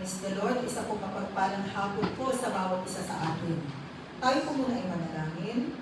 Praise the Lord, isa po mapagpalang hapon po sa bawat isa sa atin. Tayo po muna ay manalangin.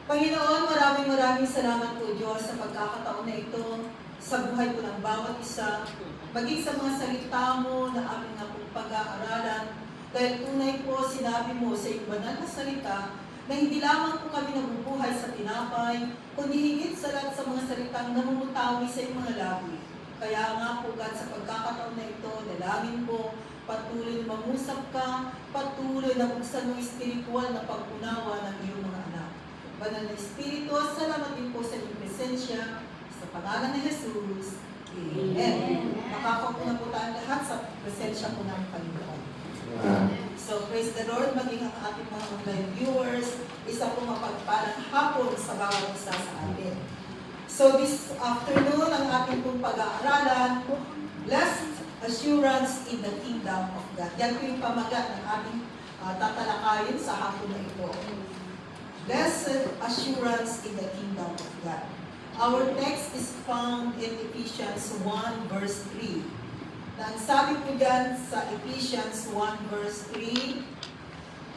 Panginoon, maraming salamat po Diyos sa pagkakataon na ito, sa buhay po ng bawat isa, maging sa mga salita mo na aming nga pong pag-aaralan, dahil tunay po sinabi mo sa iyong banal na salita na hindi lamang po kami nabubuhay sa tinapay, kundi higit sa lahat sa mga salitang namumutawi sa iyong mga labi. Kaya nga po God, sa pagkakataon na ito, dalangin po, patuloy na mangusap ka, patuloy na buksan mo espiritual na pag-unawa ng iyong mga anak. Banal na Espiritu, salamat din po sa iyong presensya, sa pangalan ni Jesus. Amen. Makakapo na po tayo lahat sa presensya po ng Panginoon. So, praise the Lord, maging ang ating mga online viewers, isa po mapagpalang hapon sa bawat isa sa atin. So, this afternoon, ang ating pong pag-aaralan, Blessed Assurance in the Kingdom of God. Yan po yung pamagat ng ating tatalakayin sa hapon na ito. Blessed Assurance in the Kingdom of God. Our text is found in Ephesians 1 verse 3. Na ang sabi po dyan sa Ephesians 1 verse 3,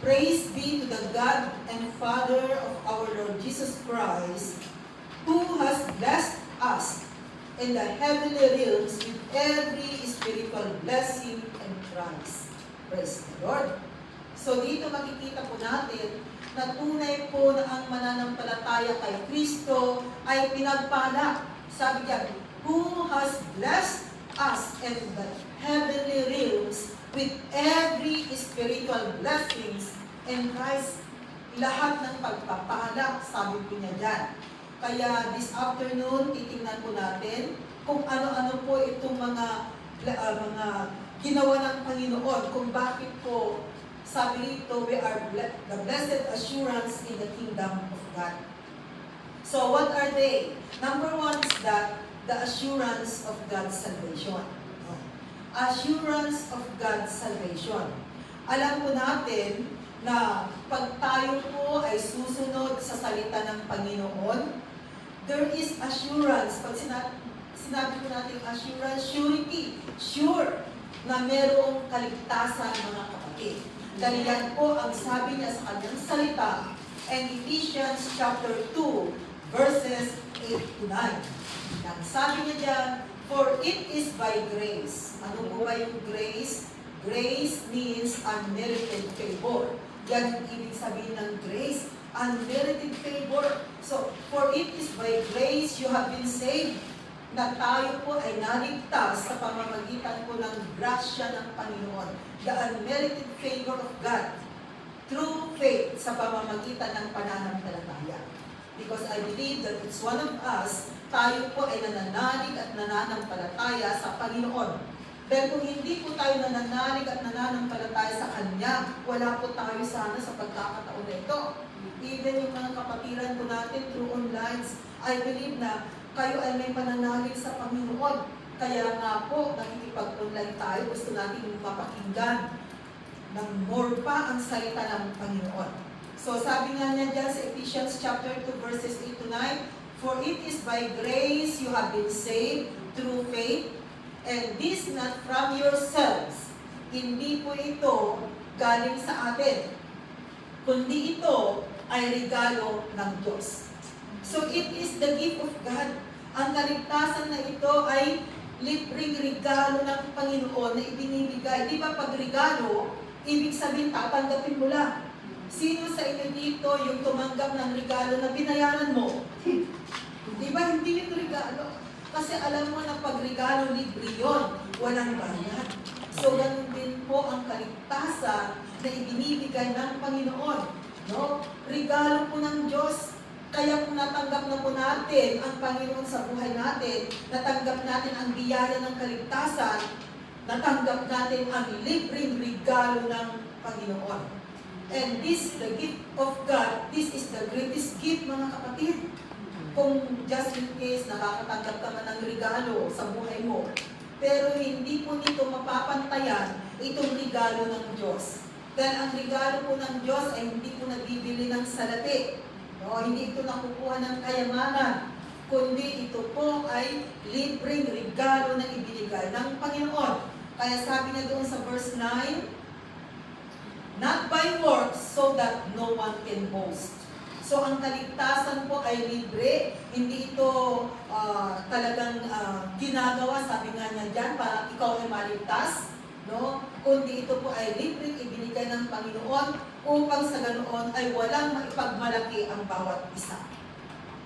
Praise be to the God and Father of our Lord Jesus Christ, who has blessed us in the heavenly realms with every spiritual blessing in Christ. Praise the Lord. So dito makikita po natin na tunay po na ang mananampalataya kay Kristo ay pinagpala. Sabi niya, who has blessed us in the heavenly realms with every spiritual blessings in Christ. Lahat ng pagpapala, sabi po niya dyan. Kaya this afternoon, titingnan po natin kung ano-ano po itong mga ginawa ng Panginoon, kung bakit po sabi rito, we are the blessed assurance in the kingdom of God. So what are they? Number one is that the assurance of God's salvation. Assurance of God's salvation. Alam po natin na pag tayo po ay susunod sa salita ng Panginoon, there is assurance. Pag sinabi po natin assurance, surety, sure na merong kaligtasan mga kapatid. Dahil yan po ang sabi niya sa kanyang salita in Ephesians chapter 2 verses 8 to 9. Ang sabi niya dyan, for it is by grace. Ano po ba yung grace? Grace means unmerited favor. Yan ang ibig sabihin ng grace, unmerited favor. So, for it is by grace you have been saved, na tayo po ay naligtas sa pamamagitan po ng grasya ng Panginoon. The unmerited favor of God through faith sa pamamagitan ng pananampalataya. Because I believe that it's one of us, tayo po ay nananalig at nananampalataya sa Panginoon. Dahil kung hindi po tayo nananalig at nananampalataya sa Kanya, wala po tayo sana sa pagkakataon na ito. Even yung mga kapatiran po natin through online, I believe na kayo ay may pananalig sa Panginoon. Kaya nga po, nakikipag-online tayo, gusto natin mapakinggan ng more pa ang salita ng Panginoon. So sabi nga niya dyan sa Ephesians chapter 2 verses 8 to 9, for it is by grace you have been saved through faith, and this not from yourselves. Hindi po ito galing sa atin, kundi ito ay regalo ng Diyos. So it is the gift of God. Ang kaligtasan na ito ay libreng regalo ng Panginoon na ibinibigay. Di ba pag regalo, ibig sabihin tatanggapin mo lang. Sino sa inyo dito yung tumanggap ng regalo na binayaran mo? Di ba hindi yung regalo? Kasi alam mo na pag regalo, libre yun. Walang bayad. So ganun din po ang kaligtasan na ibinibigay ng Panginoon. No? Regalo po ng Diyos. Kaya kung natanggap na po natin ang Panginoon sa buhay natin, natanggap natin ang biyaya ng kaligtasan, natanggap natin ang libreng regalo ng Panginoon. And this, the gift of God, this is the greatest gift mga kapatid. Kung just in case nakakatanggap ka man ng regalo sa buhay mo, pero hindi po nito mapapantayan itong regalo ng Diyos. Dahil ang regalo po ng Diyos ay hindi po nabibili ng salapi. No, hindi ito nakukuha ng kayamanan, kundi ito po ay libreng regalo na ibinigay ng Panginoon. Kaya sabi niya doon sa verse 9, not by works so that no one can boast. So ang kaligtasan po ay libre, hindi ito talagang ginagawa, sabi nga niya dyan, para ikaw ay maligtas, no? Kundi ito po ay libre, ibinigay ng Panginoon upang sa ganoon ay walang maipagmalaki ang bawat isa.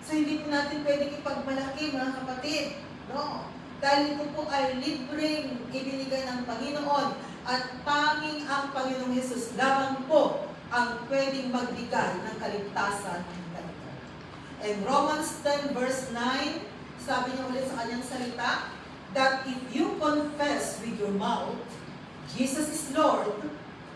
So hindi po natin pwedeng ipagmalaki, mga kapatid, no? Dahil ito po ay libreng ibinigay ng Panginoon at tanging ang Panginoong Hesus lamang po ang pwedeng magbigay ng kaligtasan ng ganito. And Romans 10 verse 9, sabi niya ulit sa kanyang salita, that if you confess with your mouth, Jesus is Lord,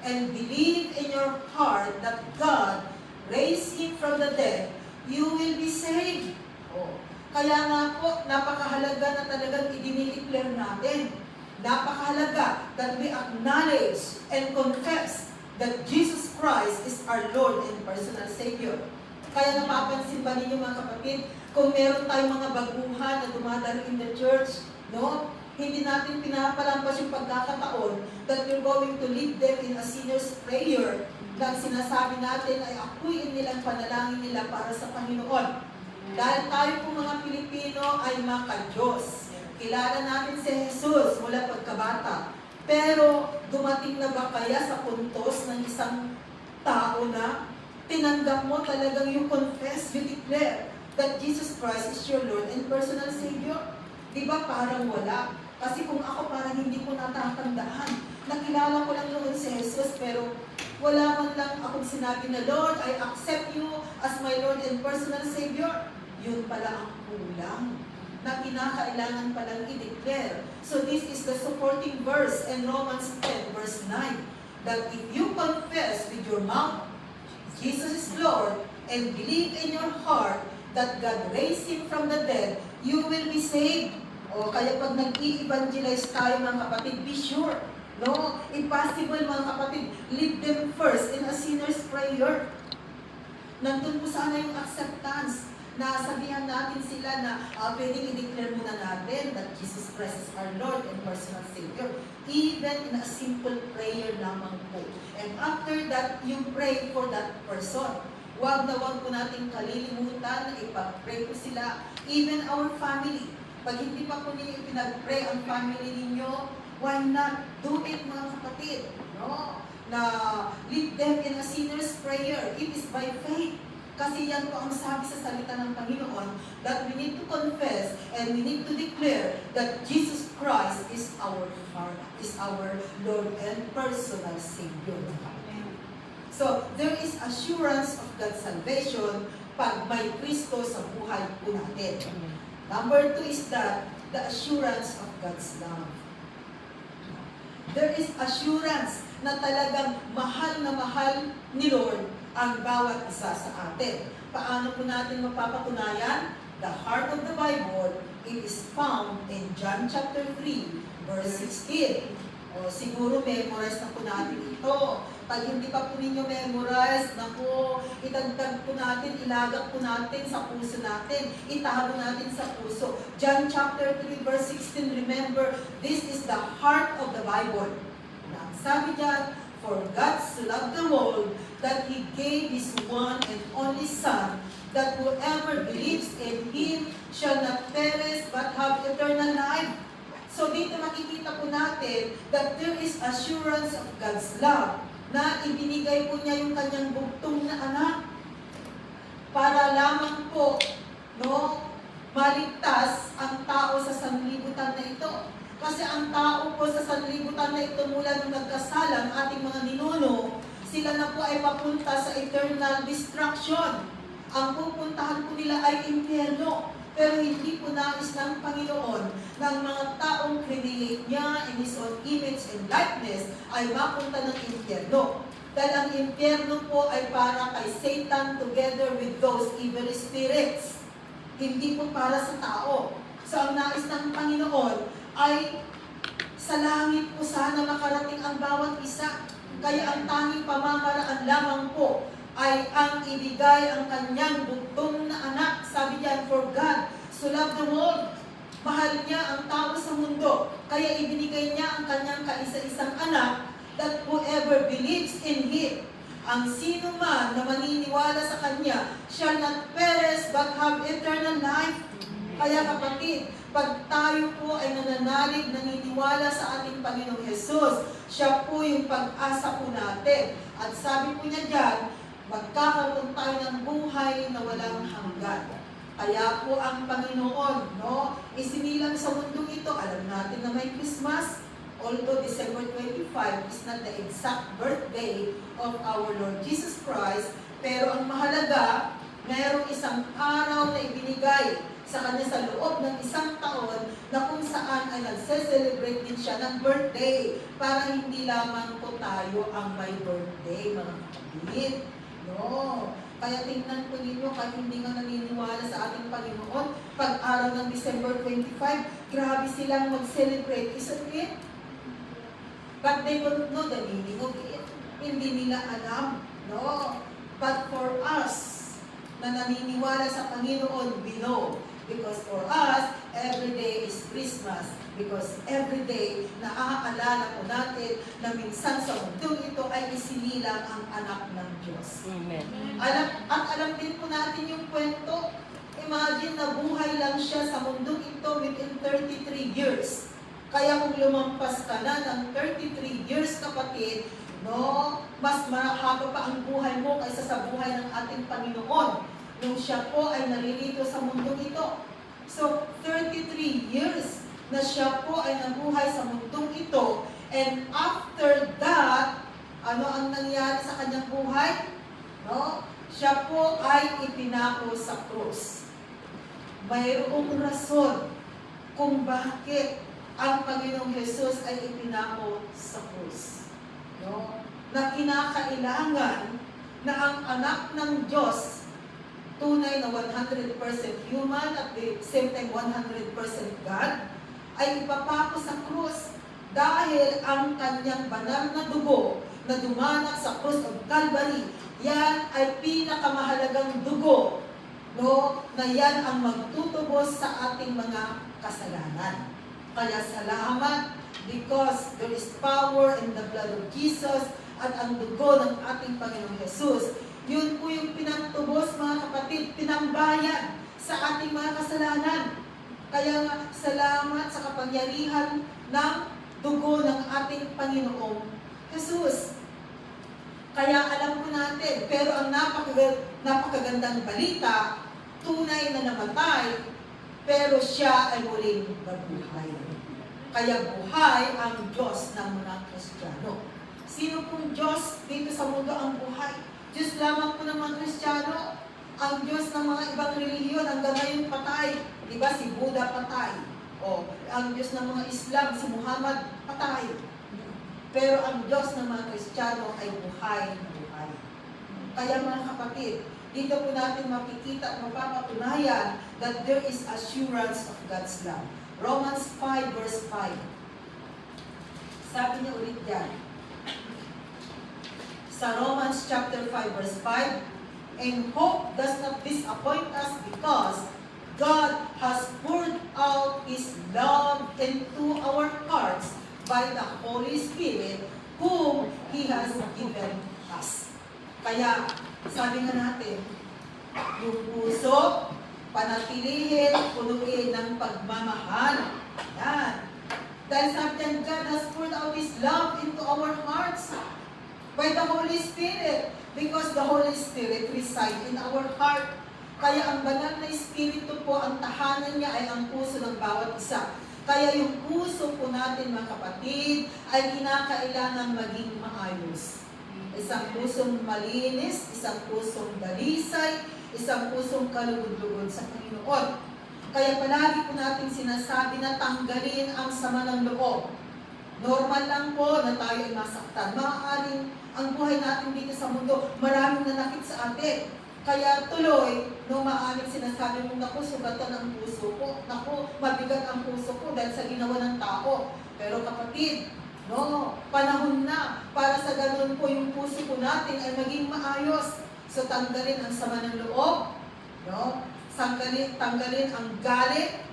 and believe in your heart that God raised Him from the dead, you will be saved. Oh. Kaya nga po, napakahalaga na talagang i-declare natin. Napakahalaga that we acknowledge and confess that Jesus Christ is our Lord and personal Savior. Kaya napapansin ba ninyo, mga kapatid, kung meron tayong mga baguhan na dumadalo in the church, no? Hindi natin pinapalampas yung pagkakataon that we're going to lead them in a sinner's prayer na sinasabi natin ay akuin nilang panalangin nila para sa Panginoon. Dahil tayo po mga Pilipino ay maka-Diyos. Kilala natin si Jesus mula pagkabata. Pero dumating na ba kaya sa puntos ng isang tao na tinanggap mo talagang you confess, you declare that Jesus Christ is your Lord and personal Savior? Di ba parang wala? Kasi kung ako parang hindi ko natatandaan, nakilala ko lang noon si Jesus pero wala man lang akong sinabi na, Lord, I accept you as my Lord and personal Savior. Yun pala ang kulang na kinakailangan palang i-declare. So this is the supporting verse in Romans 10 verse 9, that if you confess with your mouth Jesus is Lord and believe in your heart that God raised Him from the dead, you will be saved. O kaya pag nag-i-evangelize tayo, mga kapatid, be sure, no? Impossible, mga kapatid, lead them first in a sinner's prayer. Nandun po sana yung acceptance. Nasabihan natin sila na pwedeng i-declare muna natin that Jesus Christ is our Lord and personal Savior. Even in a simple prayer lamang po. And after that, you pray for that person. Huwag na huwag po natin kalilimutan na ipag-pray po sila. Even our family. Pag hindi pa po ninyo ipinag-pray ang family ninyo, why not do it, mga kapatid? No? Na lead them in a sinner's prayer. It is by faith. Kasi yan po ang sabi sa salita ng Panginoon, that we need to confess and we need to declare that Jesus Christ is our Lord and personal Savior. So, there is assurance of God's salvation pag may Kristo sa buhay po natin. Number 2 is that the assurance of God's love. There is assurance na talagang mahal ni Lord ang bawat isa sa atin. Paano po natin mapapatunayan? The heart of the Bible, it is found in John chapter 3, verse 16. O, siguro memorize na po natin ito. Pag hindi pa po ninyo memorize, naku, itagdag po natin, ilagak po natin sa puso natin, itago natin sa puso. John chapter 3, verse 16, remember, this is the heart of the Bible. Sabi diyan, for God so loved the world that He gave His one and only Son, that whoever believes in Him shall not perish but have eternal life. So dito makikita po natin that there is assurance of God's love na ibinigay po niya yung kanyang bugtong na anak para lamang po, no, maligtas ang tao sa sanlibutan na ito. Kasi ang tao po sa sanlibutan na ito mula nung nagkasala ang ating mga ninuno, sila na po ay papunta sa eternal destruction. Ang pupuntahan po nila ay impyerno. Pero hindi po nais ng Panginoon ng mga taong create niya in His own image and likeness ay mapunta ng impyerno. Dahil ang impyerno po ay para kay Satan together with those evil spirits. Hindi po para sa tao. So ang nais ng Panginoon ay sa langit po sana makarating ang bawat isa. Kaya ang tanging pamamaraan lamang po ay ang ibigay ang kanyang bugtong na anak. Sabi diyan, for God so loved the world. Mahal niya ang tao sa mundo, kaya ibinigay niya ang kanyang kaisa-isang anak, that whoever believes in Him, ang sino man na maniniwala sa Kanya, shall not perish but have eternal life. Kaya kapatid, pag tayo po ay nananalig, naniniwala sa ating Panginoong Hesus, siya po yung pag-asa po natin. At sabi po niya dyan, magkakaroon tayo ng buhay na walang hanggan. Kaya po ang Panginoon, isinilang sa mundong ito. Alam natin na may Christmas, although December 25 is not the exact birthday of our Lord Jesus Christ, pero ang mahalaga, mayroong isang araw na ibinigay sa Kanya sa loob ng isang taon na kung saan ay nagse-celebrate din siya ng birthday para hindi lamang po tayo ang may birthday, mga kapatid. Kaya tingnan po ninyo, kahit hindi nga naniniwala sa ating Panginoon, pag araw ng December 25, grabe silang mag-celebrate. Isn't it? But they don't know the meaning of it. Hindi nila alam. But for us, na naniniwala sa Panginoon, we know. Because for us, every day is Christmas. Because every day, naaalala po natin na minsan sa mundong ito ay isinilang ang anak ng Diyos. Amen. Alam din po natin yung kwento. Imagine na buhay lang siya sa mundong ito within 33 years. Kaya kung lumampas ka na ng 33 years, kapatid, mas mahaba pa ang buhay mo kaysa sa buhay ng ating Panginoon nung siya po ay naririto sa mundong ito. So, 33 years na siya po ay nabuhay sa mundong ito, and after that, ano ang nangyari sa kanyang buhay? Siya po ay ipinako sa krus. Mayroong rason kung bakit ang Panginoong Hesus ay ipinako sa krus. Na kinakailangan na ang anak ng Diyos, tunay na 100% human at the same time 100% God, ay ipapako sa krus dahil ang kanyang banal na dugo na dumanak sa krus of Calvary, yan ay pinakamahalagang dugo, na yan ang magtutubos sa ating mga kasalanan. Kaya salamat, because there is power in the blood of Jesus at ang dugo ng ating Panginoong Hesus. Yun po yung pinagtubos, mga kapatid, pinambayan sa ating mga kasalanan. Kaya nga, salamat sa kapangyarihan ng dugo ng ating Panginoong Hesus. Kaya alam po natin, pero ang napakagandang balita, tunay na namatay, pero siya ay muling nabuhay. Kaya buhay ang Diyos ng mga Kristiyano. Sino pong Diyos dito sa mundo ang buhay? Diyos lamang po ng mga Kristiyano. Ang Diyos ng mga ibang relihiyon hanggang ngayon patay. Diba? Si Buddha patay. Ang Diyos ng mga Islam, si Muhammad patay. Pero ang Diyos ng mga Kristiyano ay buhay na buhay. Kaya mga kapatid, dito po natin makikita at mapapatunayan that there is assurance of God's love. Romans 5 verse 5. Sabi niya ulit yan. Sa Romans chapter 5 verse 5, and hope does not disappoint us because God has poured out His love into our hearts by the Holy Spirit whom He has given us. Kaya, sabi nga natin, yung puso, panatilihin, punuin ng pagmamahal. Yan. Dahil sabi niyan, God has poured out His love into our hearts by the Holy Spirit. Because the Holy Spirit resides in our heart. Kaya ang banal na Espiritu po, ang tahanan niya ay ang puso ng bawat isa. Kaya yung puso po natin, mga kapatid, ay kinakailangan maging maayos. Isang pusong malinis, isang pusong dalisay, isang pusong kalugod-lugod sa Panginoon. Kaya palagi po natin sinasabi na tanggalin ang sama ng loob. Normal lang po na tayo ay masaktan. Maaaring ang buhay natin dito sa mundo, maraming nanakit sa atin. Kaya tuloy, maaaring sinasabi mo, naku, sugatan ang puso ko. Naku, mabigat ang puso ko dahil sa ginawa ng tao. Pero kapatid, panahon na para sa ganun po yung puso po natin ay maging maayos. So tanggalin ang sama ng loob, tanggalin ang galit,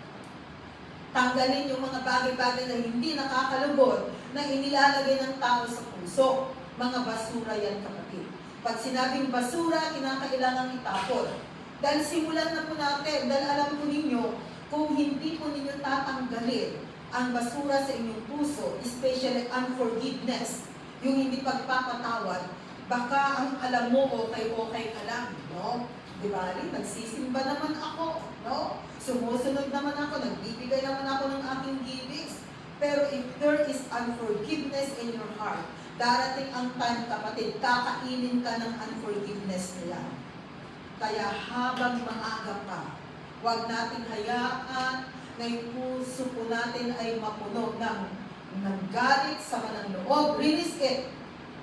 Tanggalin yung mga bagay-bagay na hindi nakakalubot na inilalagay ng tao sa puso. Mga basura yan, kapatid. Pag sinabing basura, kinakailangan itapon. Dahil simulan na po natin, dahil alam po ninyo, kung hindi po ninyo tatanggalin ang basura sa inyong puso, especially unforgiveness, yung hindi pagpapatawad, baka ang alam mo, okay ka lang, no? Di ba? Nagsisimba naman ako, no? Sumusunod naman ako, nagbibigay naman ako ng aking givings. Pero if there is unforgiveness in your heart, darating ang time, kapatid, kakainin ka ng unforgiveness nila. Kaya habang maaga pa, huwag nating hayaan na yung puso po natin ay mapuno ng galit, sama ng loob. Release it.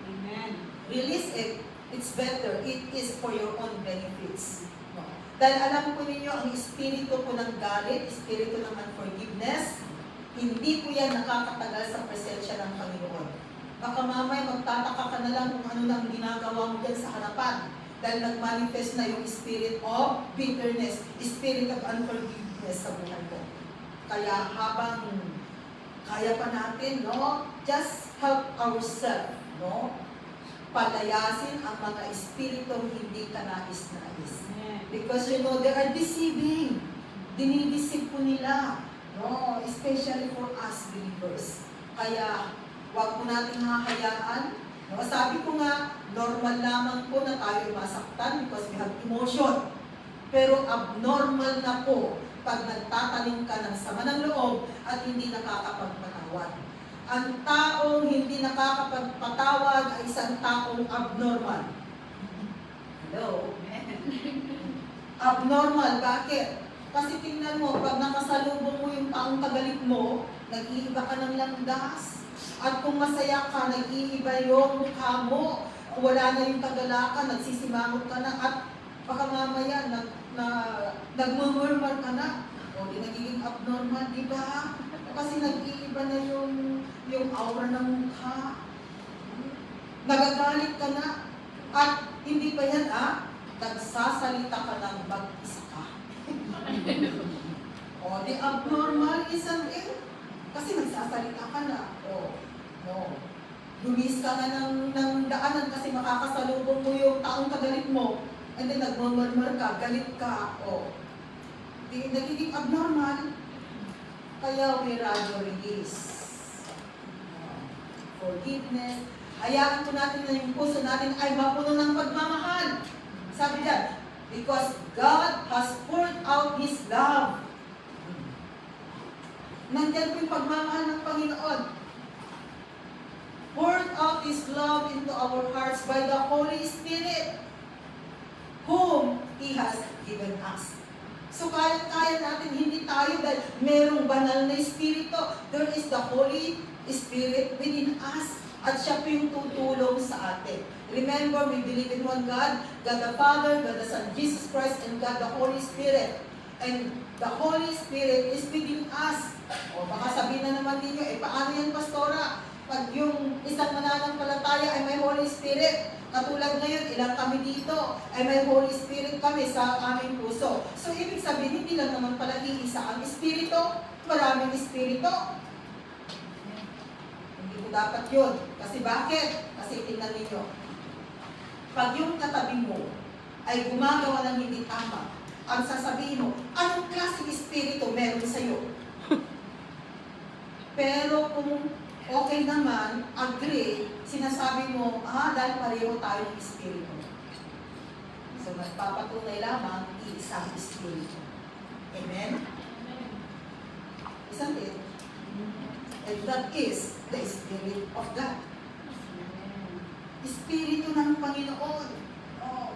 Amen. Release it. It's better. It is for your own benefits. No? Dahil alam po ninyo, ang espiritu po ng galit, espiritu ng unforgiveness, hindi po yan nakakatagal sa presensya ng Panginoon. Baka mamay magtataka ka na lang kung ano lang ginagawa mo dyan sa harapan. Dahil nag-manifest na yung spirit of bitterness, spirit of unforgiveness sa buhay mo. Kaya habang kaya pa natin, no, just help ourselves, no, palayasin ang mga espiritong hindi ka nais-nais. Because you know, they are deceiving. Dinideceive po nila, no, especially for us believers. Kaya huwag po natin hahayaan. No, sabi ko nga, normal lamang po na tayo masaktan because we have emotion. Pero abnormal na po pag nagtatanim ka ng sama ng loob at hindi nakakapagpatawad. Ang taong hindi nakakapagpatawad ay isang taong abnormal. Hello? Abnormal. Bakit? Kasi tingnan mo, pag nakasalubong mo yung taong kagalit mo, nag-iiba ka ng landas. At kung masaya ka, nag-iiba yung mukha mo. Wala na yung kagalakan, nagsisimangot ka na. At baka mamaya, nagmumurmur ka na. O, di nagiging abnormal, di ba? Kasi nag-iiba na yung aura ng mukha. Nagagalit ka na. At hindi pa yan, nagsasalita ka ng mag-isa ka. O, di abnormal isang kasi nagsasalita ka na. O, no. Lumis ka na ng daanan kasi makakasalubong mo yung taong kagalit mo. And then nagmumurmur ka, galit ka. O, di nagiging abnormal. Kaya we rather release. Forgiveness. Hayaan po natin na yung puso natin ay mapuno ng pagmamahal. Sabi dyan, because God has poured out His love. Nandiyan po yung pagmamahal ng Panginoon. Poured out His love into our hearts by the Holy Spirit, whom He has given us. So kaya natin, hindi tayo dahil merong banal na Espiritu. There is the Holy Spirit within us. At siya po yung tutulong sa atin. Remember, we believe in one God, God the Father, God the Son, Jesus Christ, and God the Holy Spirit. And the Holy Spirit is within us. O baka sabihin na naman ninyo, paano yan, Pastora? Pag yung isang mananampalataya ay may Holy Spirit, katulad ngayon, ilang kami dito, ay may Holy Spirit kami sa aming puso. So, ibig sabihin, hindi lang naman pala iisa ang Espiritu, maraming Espiritu. Hindi po dapat yun. Kasi bakit? Kasi tingnan ninyo, pag yung katabi mo ay gumagawa ng hindi tama, ang sasabihin mo, anong klaseng Espiritu meron sa'yo? Pero kung okay naman, agree, sinasabi mo, dahil pareho tayo ng Espiritu. So, nagpapatunay lamang iisang Espiritu. Amen? Isn't it? And that is the Spirit of God. Espiritu ng Panginoon. Oh.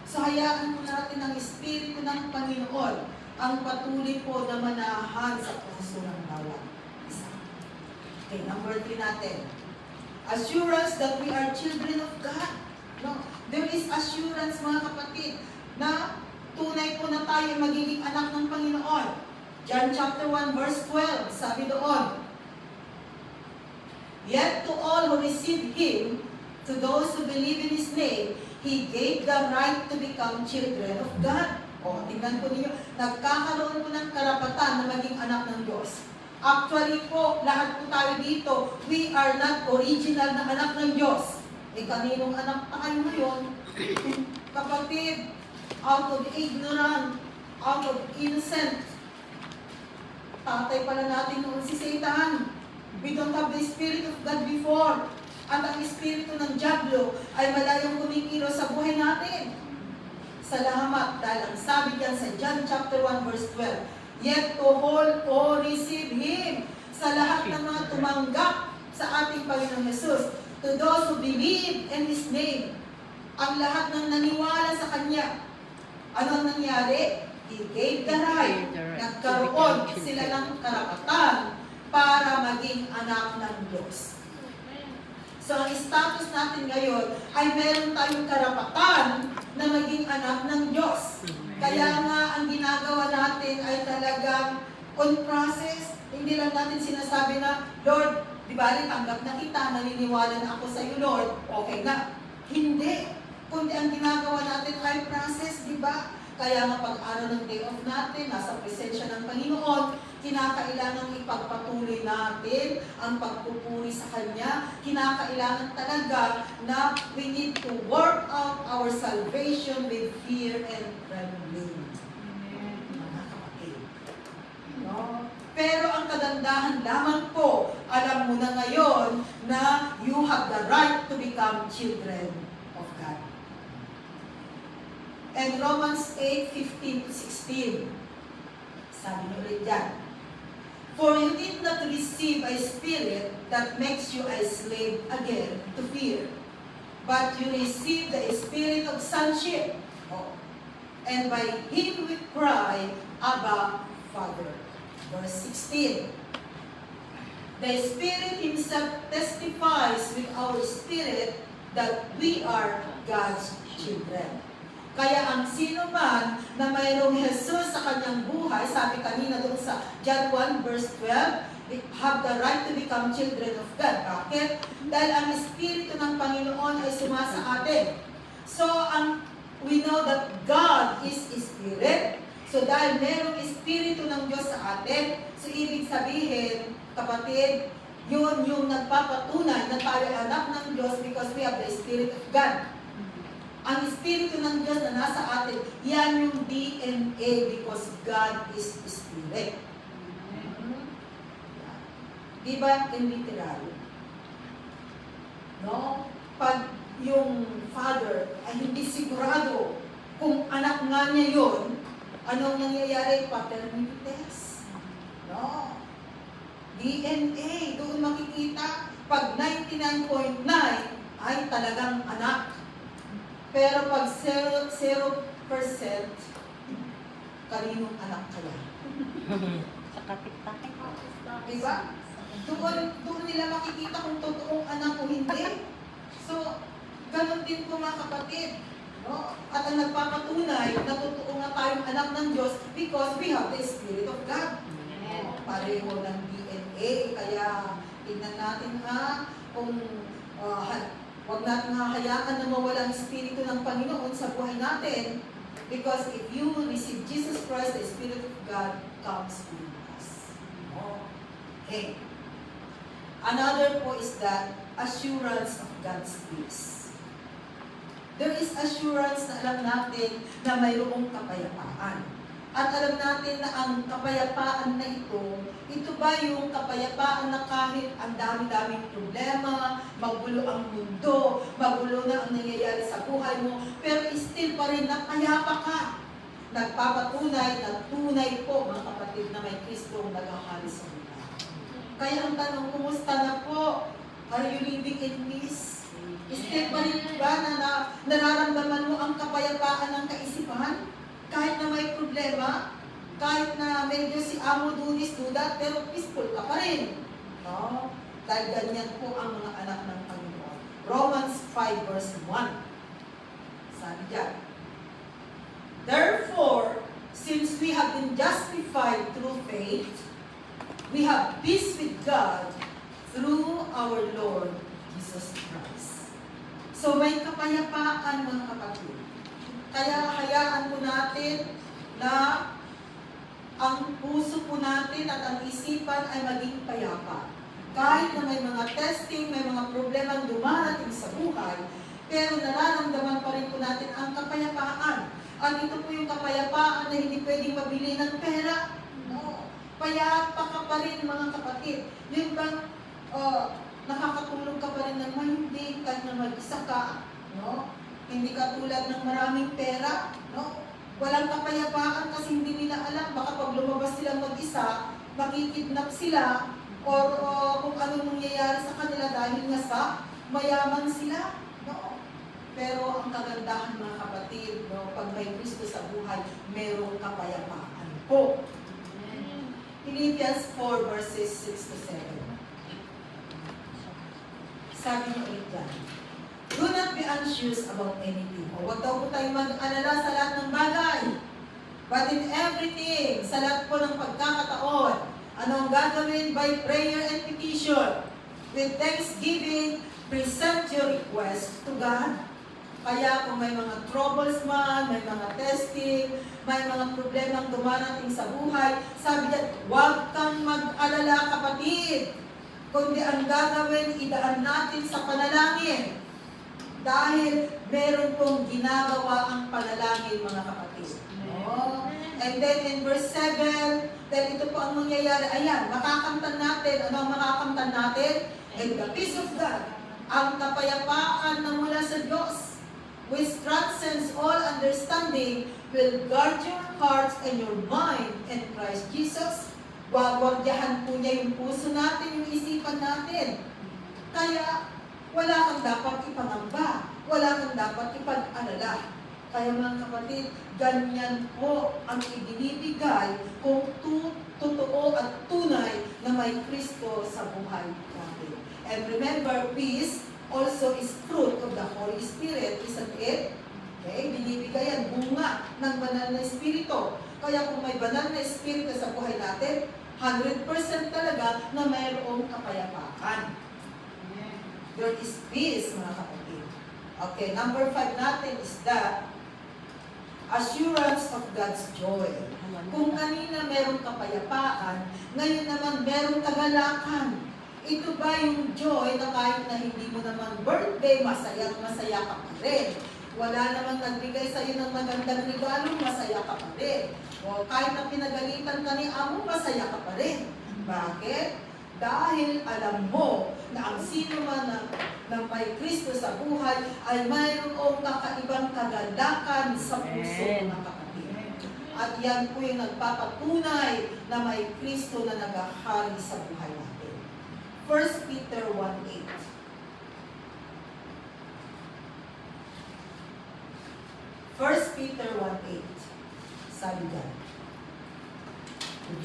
So, hayaan po natin ang Espiritu ng Panginoon ang patuloy po na manahan sa puso ng bawat isa. Okay, number 3 natin. Assurance that we are children of God. No? There is assurance, mga kapatid, na tunay po na tayo magiging anak ng Panginoon. John chapter 1 verse 12, sabi doon, yet to all who received Him, to those who believe in His name, He gave the right to become children of God. O, tingnan po ninyo, nagkakaroon po ng karapatan na maging anak ng Diyos. Actually po, lahat po tayo dito, we are not original na anak ng Diyos. Kaninong anak tayo ngayon? Kapatid, out of ignorant, out of innocent, tatay pala natin noon si Satan. We don't have the Spirit of God before. At ang Espiritu ng Diablo ay malayong kumikilos sa buhay natin. Salamat dahil ang sabi diyan sa John chapter 1 verse 12, yet to hold or receive Him, sa lahat ng mga tumanggap sa ating Panginoong Jesus, to those who believe in His name, ang lahat ng naniwala sa Kanya. Ano ang nangyari? He gave the right. Nagkaroon sila ng karapatan para maging anak ng Diyos. So, ang status natin ngayon ay meron tayong karapatan na maging anak ng Diyos. Kaya nga, ang ginagawa natin ay talagang on process. Hindi lang natin sinasabi na, Lord, di ba, tanggap na kita, naniniwala na ako sa iyo, Lord, okay na. Hindi. Kundi ang ginagawa natin ay process, di ba? Kaya nga pag-araw ng day off natin, nasa presensya ng Panginoon, kinakailangan ipagpatuloy natin ang pagpupuri sa Kanya. Kinakailangan talaga na we need to work out our salvation with fear and trembling. Mga kapatid. No? Pero ang kagandahan lamang po, alam mo na ngayon na you have the right to become children of God. And Romans 8:15-16, sabi niyo rin dyan, for you did not receive a spirit that makes you a slave again to fear, but you received the spirit of sonship, and by Him we cry, Abba, Father. Verse 16, the Spirit Himself testifies with our spirit that we are God's children. Kaya ang sino man na mayroong Jesus sa kanyang buhay, sabi kanina doon sa John 1 verse 12, we have the right to become children of God. Bakit? Dahil ang Espiritu ng Panginoon ay sumasa atin. So, we know that God is Spirit. So, dahil mayroong Espiritu ng Diyos sa atin, so ibig sabihin, kapatid, yun yung nagpapatunay na tayo anak ng Diyos because we have the Spirit of God. Ang Espiritu ng Diyos na nasa atin, yan yung DNA because God is Spirit. Diba in literal? No? Pag yung father ay hindi sigurado kung anak nga niya yun, anong nangyayari? Paternity test. No? DNA, doon makikita, pag 99.9 ay talagang anak. Pero pag 0%, kaninong anak kaya? Sa kapit-kapit. Diba? Doon nila makikita kung totoong anak o hindi. So, ganun din po mga kapatid. No? At ang nagpapatunay na totoo nga tayong anak ng Diyos because we have the Spirit of God. Pareho ng DNA. Kaya, tignan natin kung huwag natin hahayaan na mawala ang Espiritu ng Panginoon sa buhay natin because if you receive Jesus Christ, the Spirit of God comes with us. Okay. Another po is that assurance of God's peace. There is assurance na alam natin na mayroong kapayapaan. At alam natin na ang kapayapaan na ito ba yung kapayapaan na kahit ang dami-daming problema, magulo ang mundo, magulo na ang nangyayari sa buhay mo, pero still pa rin napayapa ka. Nagpapatunay na tunay po, mga kapatid, na may Kristong naghahari sa buhay. Kaya ang tanong, kumusta na po? Are you living in peace? Still pa rin ba na nararamdaman mo ang kapayapaan ng kaisipan? Kahit na may problema, kahit na medyo si amo dunis duda, pero peaceful ka pa rin. No? Dahil ganyan po ang mga anak ng Panginoon. Romans 5 verse 1. Sabi diyan, therefore, since we have been justified through faith, we have peace with God through our Lord Jesus Christ. So may kapayapaan mga kapatid. Kaya hayaan po natin na ang puso po natin at ang isipan ay maging payapa. Kahit na may mga testing, may mga problemang dumarating sa buhay, pero nararamdaman pa rin po natin ang kapayapaan. At ito po yung kapayapaan na hindi pwedeng mabili ng pera. No. Payapa ka pa rin, mga kapatid. Yung bang nakakatulog ka pa rin ng mahindi kahit na mag-isa ka. No? Hindi ka tulad ng maraming pera. No? Walang kapayapaan kasi hindi nila alam. Baka pag lumabas silang mag-isa, makikidnap sila or kung anong mangyayari sa kanila dahil nga sa mayaman sila. No? Pero ang kagandahan, mga kapatid, no, pag may Kristo sa buhay, merong kapayapaan po. Philippians 4 verses 6 to 7. Sabi niyo ulit dyan, do not be anxious about anything. O huwag daw po tayong mag-alala sa lahat ng bagay. But in everything, sa lahat po ng pagkakataon, anong gagawin? By prayer and petition. With thanksgiving, present your request to God. Kaya kung may mga troubles man, may mga testing, may mga problemang dumarating sa buhay, sabi niya, huwag kang mag-alala, kapatid. Kundi ang gagawin, idaan natin sa panalangin. Dahil meron pong ginagawa ang panalangin, mga kapatid. Oh. And then in verse 7, then ito po ang mangyayari. Ayan, makakamtan natin. Ano ang makakamtan natin? And the peace of God, ang kapayapaan na mula sa Diyos, which transcends all understanding, will guard your hearts and your mind in Christ Jesus. Wagwagyahan po niya yung puso natin, yung isipan natin. Kaya, wala kang dapat ipangamba. Wala kang dapat ipag-alala. Kaya mga kapatid, ganyan po ang ibinibigay kung totoo at tunay na may Kristo sa buhay natin. And remember, peace also is fruit of the Holy Spirit, isn't it? Okay, binibigay yan, bunga ng banal na Espiritu. Kaya kung may banal na Espiritu sa buhay natin, 100% talaga na mayroong kapayapaan. There is peace, mga kapatid. Okay, number 5 natin is the assurance of God's joy. Kung kanina merong kapayapaan, ngayon naman merong kagalakan. Ito ba yung joy na kahit na hindi mo naman birthday, masaya ka pa rin. Wala namang nagbigay sa iyo ng magandang regalo, masaya ka pa rin. O kahit na pinagalitan ka ni amo, masaya ka pa rin. Bakit? Dahil alam mo na ang sino man na may Kristo sa buhay ay mayroong kakaibang kagalakan sa puso ng kapatid. At yan po yung nagpapatunay na may Kristo na naghahari sa buhay natin. 1 Peter 1:8. 1 Peter 1:8. Sabi dyan,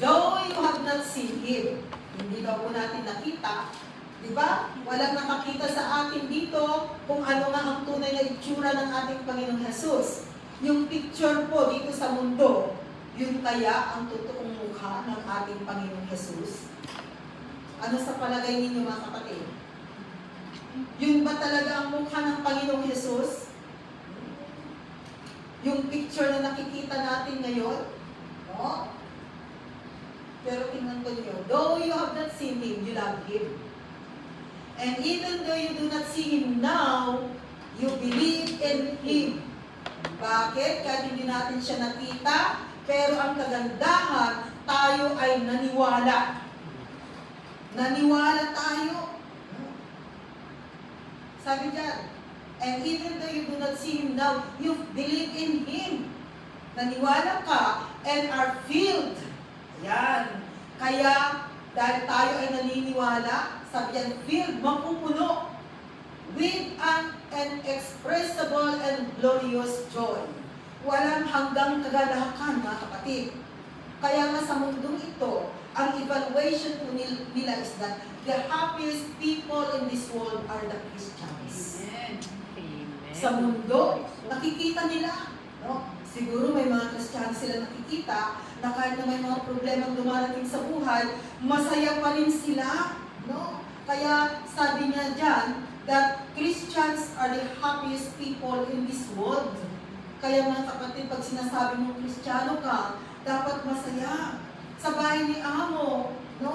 though you have not seen Him, hindi daw po natin nakita, di ba? Walang nakakita sa atin dito kung ano nga ang tunay na itsura ng ating Panginoong Jesus. Yung picture po dito sa mundo, yun kaya ang totoong mukha ng ating Panginoong Jesus? Ano sa palagay ninyo, mga kapatid? Yun ba talaga ang mukha ng Panginoong Jesus? Yung picture na nakikita natin ngayon? No? Pero tingnan ko niyo, though you have not seen Him, you love Him. And even though you do not see Him now, you believe in Him. Bakit? Kahit hindi natin siya nakita, pero ang kagandahan, tayo ay naniwala. Naniwala tayo. Sabi dyan, and even though you do not see Him now, you believe in Him. Naniwala ka and are filled. Ayan. Kaya, dahil tayo ay naniniwala, sabi yan, filled, mapupuno with an inexpressible and glorious joy. Walang hanggang kagalakan, mga kapatid. Kaya nga sa mundong ito, ang evaluation po nila is that the happiest people in this world are the Christians. Amen. Sa mundo, nakikita nila. No? Siguro may mga Kristiyano sila nakikita na kahit na may mga problemang dumarating sa buhay, masaya pa rin sila. No? Kaya sabi niya dyan, that Christians are the happiest people in this world. Kaya mga kapatid, pag sinasabi mong Kristiyano ka, dapat masaya. sa bahay ni Amo. No,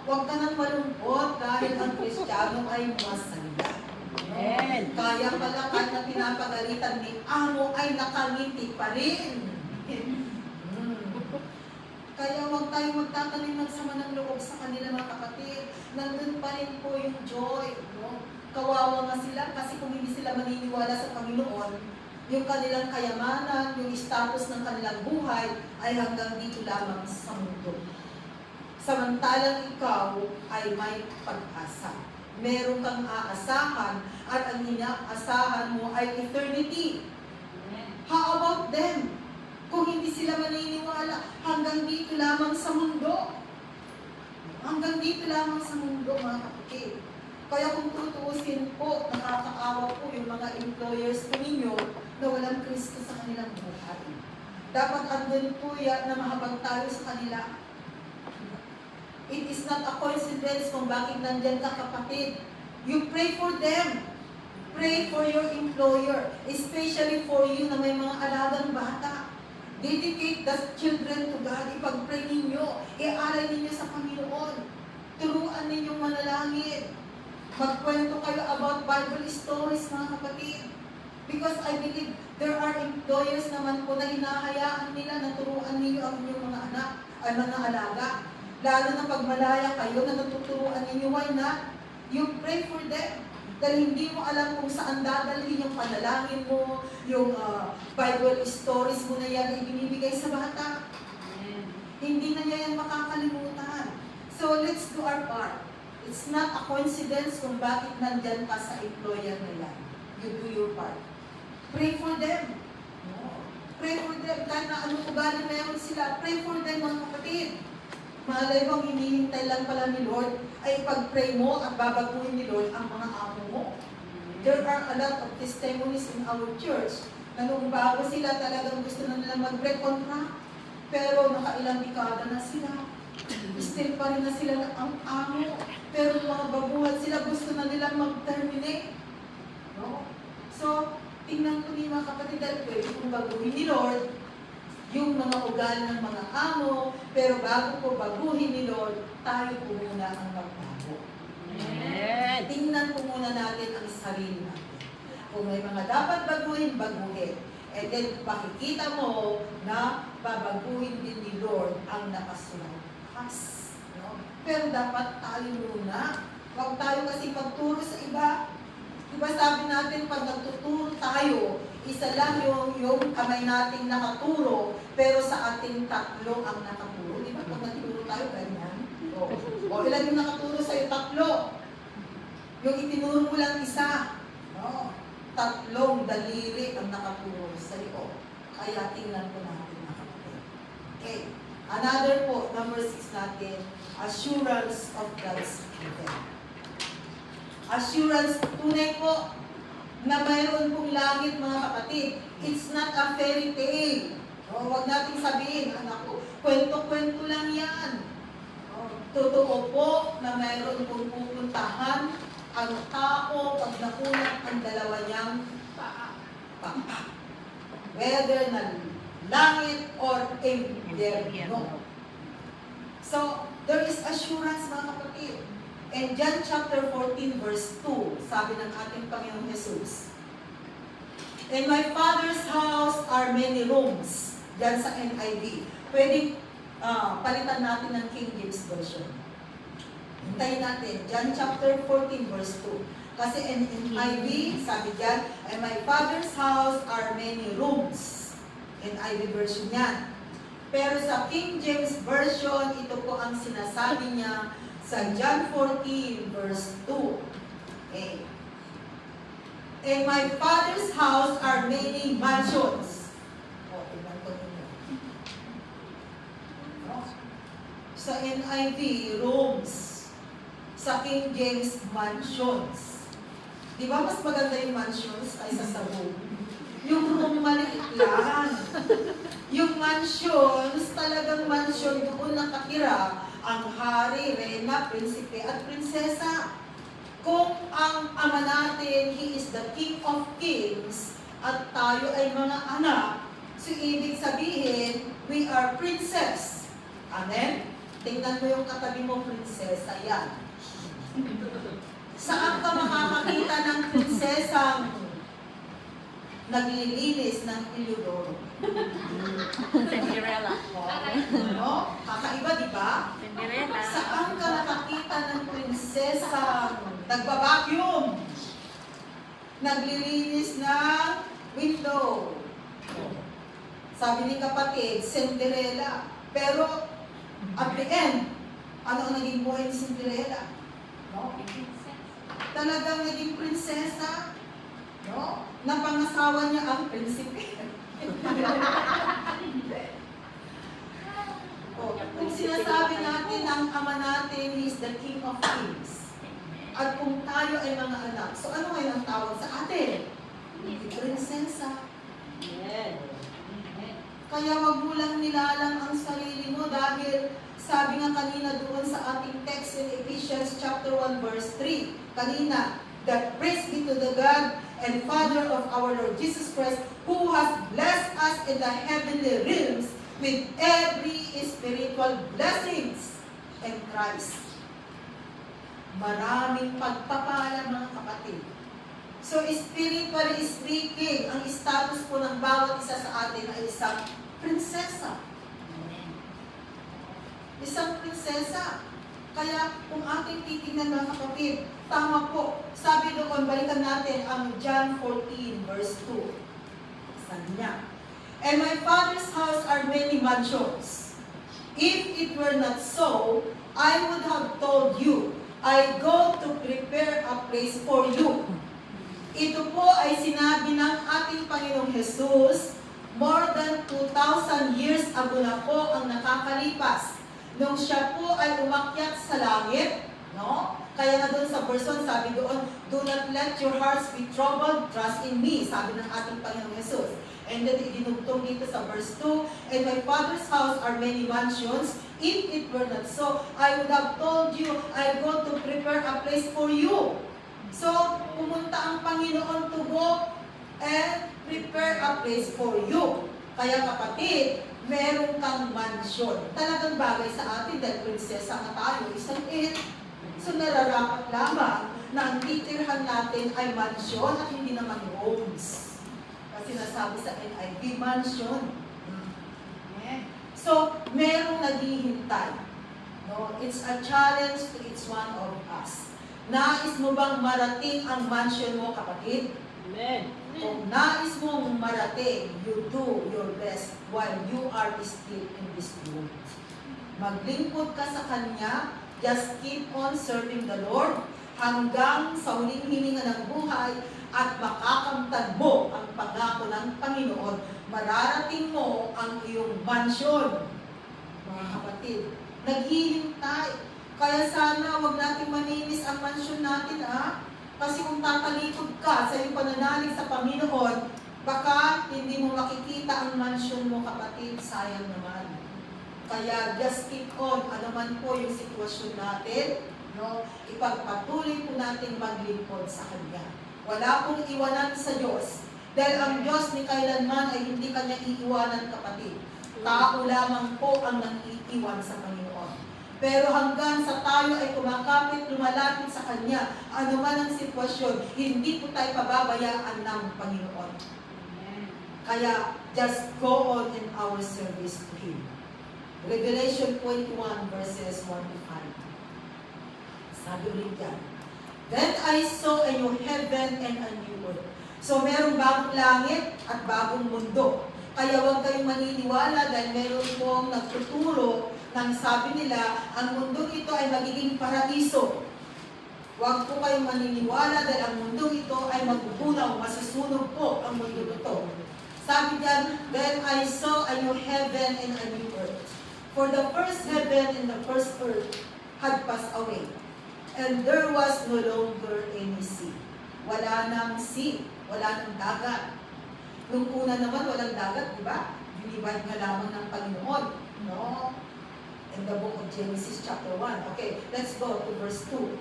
huwag ka nang malungkot dahil ang Kristiyano ay masaya. Amen. Kaya pala kahit na pinapagalitan ni Amo ay nakangiti pa rin. Kaya huwag tayong magtatanim ng sama ng loob sa kanila mga kapatid. Nandun pa rin po yung joy. No? Kawawa nga sila kasi kung hindi sila maniniwala sa Panginoon, yung kanilang kayamanan, yung status ng kanilang buhay ay hanggang dito lamang sa mundo. Samantalang ikaw ay may pag-asa. Meron kang aasahan at ang inaasahan mo ay eternity. How about them? Kung hindi sila maniniwala, hanggang dito lamang sa mundo. Hanggang dito lamang sa mundo, mga kapatid. Kaya kung tutuusin po, nakakaawa po yung mga employers po ninyo na walang Kristo sa kanilang buhay. Dapat andun po yan na mahabag tayo sa kanila. It is not a coincidence kung bakit nandyan ka, kapatid. You pray for them. Pray for your employer, especially for you na may mga alagang bata. Dedicate the children to God. Ipag-pray ninyo. Iaral ninyo sa Panginoon. Turuan ninyong manalangin. Magkwento kayo about Bible stories, mga kapatid. Because I believe there are employers naman po na hinahayaan nila na turuan ninyo ang inyong mga anak, ay mga alaga. Lalo na pag malaya kayo na natuturuan ninyo, why not? You pray for them. Dahil hindi mo alam kung saan dadalhin yung panalangin mo, yung Bible stories mo na yan ay binibigay sa bata. Hindi na niya yan makakalimutan. So let's do our part. It's not a coincidence kung bakit nandyan ka sa employer na yan. You do your part. Pray for them. Pray for them. Kahit na anong ugali meron sila, pray for them, mga kapatid. Malay mo, hinihintay lang pala ni Lord ay pag-pray mo at babaguhin ni Lord ang mga amo mo. There are a lot of testimonies in our church na nung bago sila talagang gusto na nila mag-break contract, pero nakailang dekada na sila. Still pa rin na sila ang amo, pero mga baguhan sila gusto na nila mag-terminate. No? So, tingnan ko ni mga kapatid, dahil pwede kong baguhin ni Lord yung mga ugali ng mga amo, pero bago ko baguhin ni Lord, tayo po muna ang magbago. Amen. Tingnan po muna natin ang sarili natin. Kung may mga dapat baguhin, baguhin. And then, makikita mo na babaguhin din ni Lord ang nakasunod. No? Pero dapat tayo muna. Huwag tayo kasi pagturo sa iba. Diba sabi natin, pag nagtuturo tayo, isa lang yung kamay nating nakaturo, pero sa ating tatlo ang nakaturo. Di ba? Pag nagturo tayo, ganyan. O ilan yung nakaturo sa'yo? Tatlo. Yung itinuro mo lang isa. No? Tatlong daliri ang nakaturo sa'yo. Kaya tingnan po natin, mga kapatid. Okay. Another po, number 6 natin, assurance of God's will. Assurance, tunay po, na mayroon pong langit, mga kapatid. It's not a fairy tale. Huwag nating sabihin, anak ko, kwento-kwento lang yan. Totoo po na mayroon pong pupuntahan ang tao pag nakulat ang dalawa niyang paa. Whether na langit or impyerno. So, there is assurance, mga kapatid. And John chapter 14 verse 2, sabi ng ating Panginoong Jesus, "In my Father's house are many rooms." Diyan sa NIV. Pwedeng palitan natin ng King James Version. Hintayin natin, John chapter 14 verse 2. Kasi in NIV, sabi diyan, "In my Father's house are many rooms." NIV version yan. Pero sa King James Version, ito po ang sinasabi niya sa John 14 verse 2. Okay. "In my Father's house are many mansions." Tingnan ko ninyo. Sa NIV, rooms. Sa King James, mansions. Di ba mas maganda yung mansions kaysa sa room? Yung room maliit lang. Yung mansions, talagang mansion, doon nakatira ang hari, reyna, prinsipe at prinsesa. Kung ang ama natin, He is the King of Kings, at tayo ay mga anak, so ibig sabihin, we are princess. Amen? Tingnan mo yung katabi mo, prinsesa yan. Saan ka makakakita ng prinsesang naglilinis ng Ilodoro? Cinderella. No? Kakaiba, di ba? Cinderella. Saan ka nakakita ng prinsesang nagbabacuum? Naglilinis ng window. Sabi ni kapatid, Cinderella. Pero, at the end, ano ang naging buhay ni Cinderella? No? Talagang naging prinsesa. No? Napangasawa niya ang prinsipe. Kung sinasabi natin ang ama natin, He is the King of Kings. At kung tayo ay mga anak, so ano ngayon ang tawag sa atin? Prinsesa. Kaya wag mo lang nilalang ang sarili mo dahil sabi nga kanina doon sa ating text in Ephesians chapter 1 verse 3, kanina, that praise be to the God and Father of our Lord Jesus Christ, who has blessed us in the heavenly realms with every spiritual blessings in Christ. Maraming pagpapala, mga kapatid. So, spiritually speaking, ang status po ng bawat isa sa atin ay isang prinsesa. Isang prinsesa. Kaya, kung ating titignan, mga kapatid, tama po. Sabi doon, balikan natin ang John 14, verse 2. Sabi niya, "And my Father's house are many mansions. If it were not so, I would have told you, I go to prepare a place for you." Ito po ay sinabi ng ating Panginoong Jesus, more than 2,000 years ago na po ang nakakalipas. Nung siya po ay umakyat sa langit, no? Kaya nga doon sa verse 1, sabi doon, "Do not let your hearts be troubled, trust in me," sabi ng ating Panginoong Jesus. And then idinugtong dito sa verse 2, "And my Father's house are many mansions. If it were not so, I would have told you, I go to prepare a place for you." So, pumunta ang Panginoon to go and prepare a place for you. Kaya kapatid, meron kang mansyon. Talagang bagay sa atin dahil prinsesa nga tayo, isang it. So, nararapat lamang na ang titirhan natin ay mansyon at hindi naman homes. Kasi nasabi sa NIV, mansion. So, merong naghihintay. No? It's a challenge to each one of us. Nais mo bang marating ang mansion mo, kapatid? Amen. Kung nais mong marating, you do your best while you are still in this world. Maglingkod ka sa Kanya, just keep on serving the Lord hanggang sa huling hininga ng buhay at makakamtan mo ang pangako ng Panginoon. Mararating mo ang iyong mansion. Mga kapatid, naghihintay. Kaya sana wag natin maninis ang mansyon natin, Kasi kung tatalikod ka sa iyong pananalig sa Panginoon, baka hindi mo makikita ang mansyon mo, kapatid. Sayang naman. Kaya just keep on, ano man po yung sitwasyon natin, no? Ipagpatuloy po natin maglingkod sa Kanya. Wala pong iwanan sa Diyos. Dahil ang Diyos ni kailanman ay hindi Kanya iiwanan, kapatid. Tao lamang po ang nang-iiwan sa Panginoon. Pero hanggang sa tayo ay kumakapit, lumalapit sa Kanya, ano man ang sitwasyon, hindi po tayo pababayaan ng Panginoon. Kaya, just go on in our service to Him. Revelation 21 verses 1 to 5. Sabi ulit yan, "Then I saw a new heaven and a new earth." So, merong bagong langit at bagong mundo. Kaya huwag kayong maniniwala dahil meron pong nagtuturo nang sabi nila, ang mundo ito ay magiging paraiso. Huwag po kayong maniniwala dahil ang mundo ito ay magbubunaw, masusunog po ang mundo ito. Sabi diyan, "Then I saw a new heaven and a new earth. For the first heaven and the first earth had passed away, and there was no longer any sea." Wala nang sea, wala nang dagat. Nung una naman, walang dagat, di ba? Binibad nga lamang ng Panginoon. No? In the book of Genesis chapter 1. Okay, let's go to verse 2.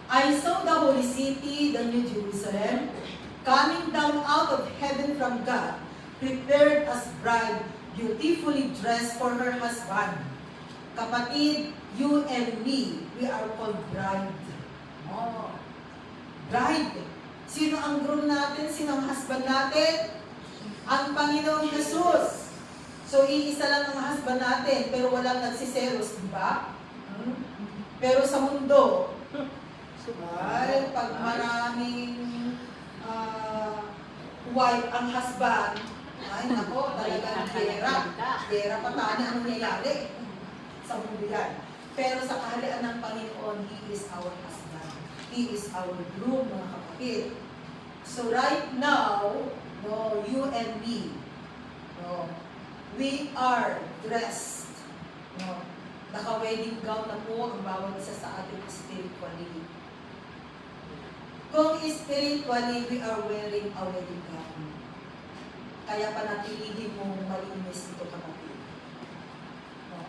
"I saw the holy city, the new Jerusalem, coming down out of heaven from God, prepared as bride beautifully dressed for her husband. Kapatid, you and me, we are called bride. Oh, bride. Sino ang groom natin? Sino ang husband natin? Ang Panginoong Jesus. So, iisa lang ang husband natin, pero walang nagsiselos, di ba? Pero sa mundo, ay, pag maraming wife ang husband, ay, nako, talagang gera. Gera pa tayo, anong nangyayari? Sa mundo yan. Pero sa kaharian ng Panginoon, He is our husband. He is our groom, mga kapatid. So right now, no, you and me, no, we are dressed. No, naka-wedding gown na po ang bawat isa sa ating spiritually. Kung spiritually, we are wearing a wedding gown. Kaya panatilihin mong malinis ito, kapatid. No.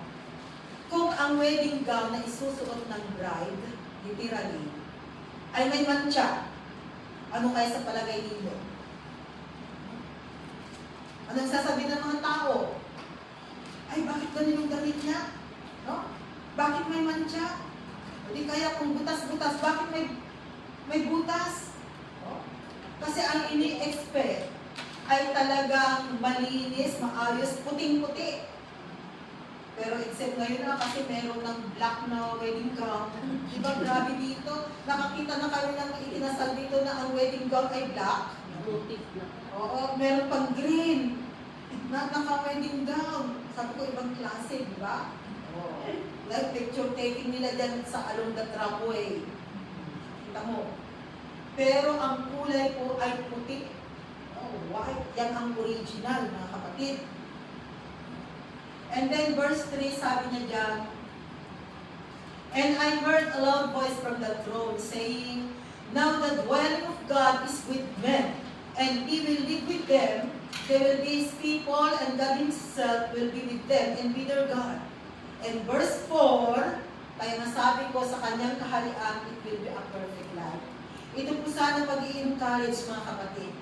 Kung ang wedding gown na isusuot ng bride, literally, ay may mantsa, ano kaya sa palagay ninyo? Anong sasabihin ng mga tao? Ay, bakit ganun yung damit niya? No? Bakit may mantsa? O di kaya kung butas-butas, bakit may butas? No? Kasi ang ini-expect ay talagang malinis, maayos, puting-puti. Pero except ngayon na kasi meron ng black na wedding gown. Di ba grabe dito? Nakakita na kayo ng ikinasal dito na ang wedding gown ay black? Oo, meron pang green. Naka-wedding gown. Sabi ko, ibang klase, di ba? Oo. Like picture taking nila dyan sa along the tramway. Kita mo. Pero ang kulay po ay puti. Oh, white. Yan ang original, mga kapatid. And then verse 3, sabi niya dyan, and I heard a loud voice from the throne saying, now the dwelling of God is with men, and He will live with them. They will be His people, and God Himself will be with them and be their God. And verse 4, kaya nasabi ko sa kanyang kaharian, it will be a perfect life. Ito po sana pag-i-encourage, mga kapatid.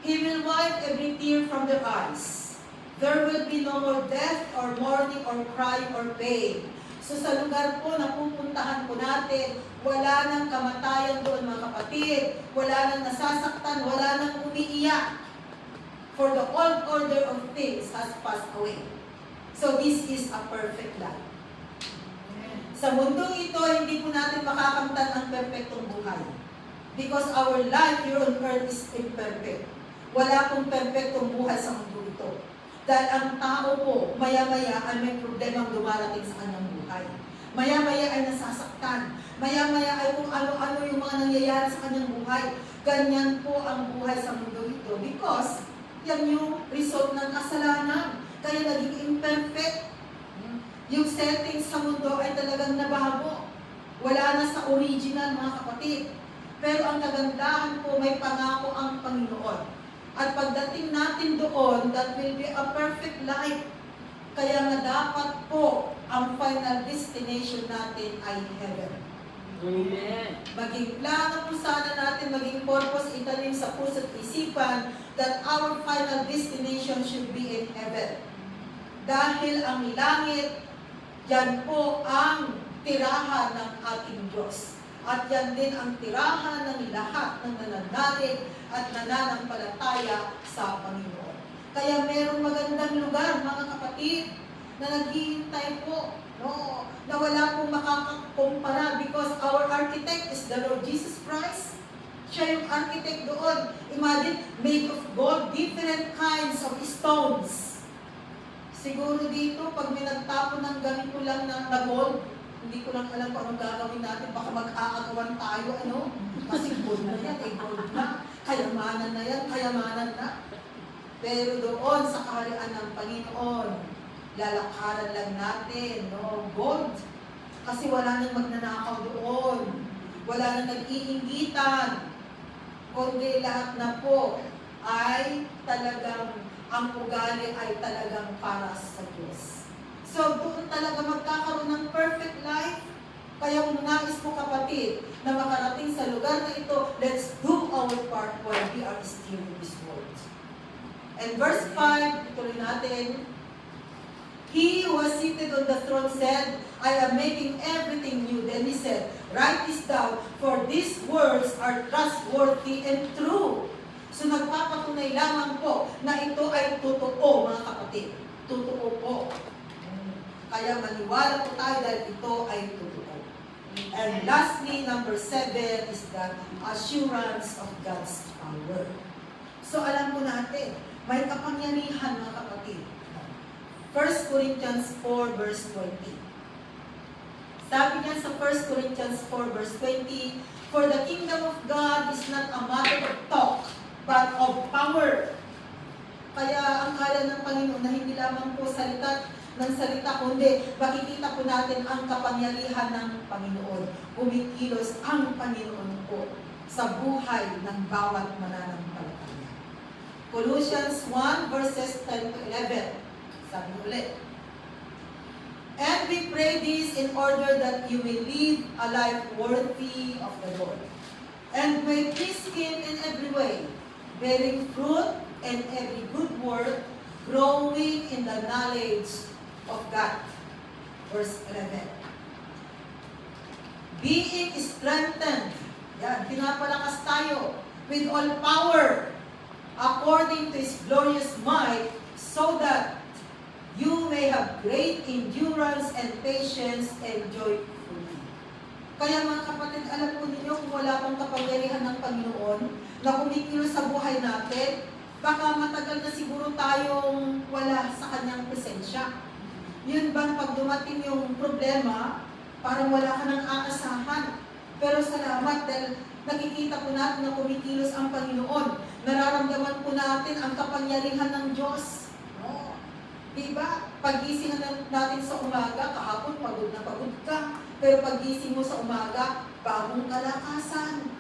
He will wipe every tear from their eyes. There will be no more death or mourning or crying or pain. So sa lugar po na pupuntahan po natin, wala nang kamatayan doon, mga kapatid. Wala nang nasasaktan, wala nang umiiyak. For the old order of things has passed away. So this is a perfect life. Sa mundong ito, hindi po natin makakamtan ang perfectong buhay. Because our life here on earth is imperfect. Wala pong perfectong buhay sa mundo ito. Dahil ang tao po, maya-maya ay may problemang dumarating sa kanyang buhay. Maya-maya ay nasasaktan. Maya-maya ay kung ano-ano yung mga nangyayari sa kanyang buhay. Ganyan po ang buhay sa mundo ito. Because, yan yung result ng kasalanan. Kaya naging imperfect. Yung settings sa mundo ay talagang nabago. Wala na sa original, mga kapatid. Pero ang kagandahan po, may pangako ang Panginoon. At pagdating natin doon, that will be a perfect life. Kaya nga dapat po, ang final destination natin ay heaven. Amen. Maging plano po sana natin, maging purpose itanim sa puso't isipan that our final destination should be in heaven. Dahil ang langit, yan po ang tirahan ng ating Diyos. At yan din ang tirahan ng lahat ng nananalig at nananampalataya sa Panginoon. Kaya merong magandang lugar, mga kapatid, na naghihintay po, no, na wala pong makakakumpara because our architect is the Lord Jesus Christ. Siya yung architect doon. Imagine, made of gold, different kinds of stones. Siguro dito, pag may nagtapon ng ganito lang na gold, hindi ko lang alam kung anong gagawin natin. Baka mag-aagawan tayo, ano? Kasi gold na yan, gold na. Kayamanan na yan, kayamanan na. Pero doon sa kaharian ng Panginoon, lalakaran lang natin, no? Gold. Kasi wala nang magnanakaw doon. Wala nang nag-iinggitan. Kundi lahat na po ay talagang, ang ugali ay talagang para sa Diyos. So, doon talaga magkakaroon ng perfect life. Kaya kung nais mo, kapatid, na makarating sa lugar na ito, let's do our part while we are still in this world. And verse 5, ituloy natin, He who was seated on the throne said, I am making everything new. Then he said, write this down, for these words are trustworthy and true. So nagpapatunay lamang po na ito ay totoo, mga kapatid. Totoo po. Kaya maniwala po tayo dahil ito ay totoo. And lastly, number 7 is the assurance of God's power. So alam po natin, may kapangyarihan, mga kapatid. 1 Corinthians 4 verse 20. Sabi niya sa 1 Corinthians 4 verse 20, for the kingdom of God is not a matter of talk, but of power. Kaya ang kala ng Panginoon na hindi lamang po salita ng salita, kundi makikita po natin ang kapangyarihan ng Panginoon. Kumikilos ang Panginoon po sa buhay ng bawat mananampalataya. Colossians 1 verses 10 to 11. Sabi ulit. And we pray this in order that you may live a life worthy of the Lord. And may please Him in every way, bearing fruit and every good work, growing in the knowledge of God. Verse 11. Being strengthened, yan, pinapalakas tayo, with all power, according to His glorious might, so that you may have great endurance and patience and joyfully. Kaya mga kapatid, alam po ninyo kung wala pang kapangyarihan ng Panginoon na kumikilos sa buhay natin, baka matagal na siguro tayong wala sa Kanyang presensya. Yun bang pag dumating yung problema, parang wala ka nang aasahan. Pero salamat dahil nakikita po natin na kumikilos ang Panginoon. Nararamdaman po natin ang kapangyarihan ng Diyos. No? Diba? Pag-gising natin sa umaga, kahapon pagod na pagod ka. Pero pag-gising mo sa umaga, bagong kalakasan.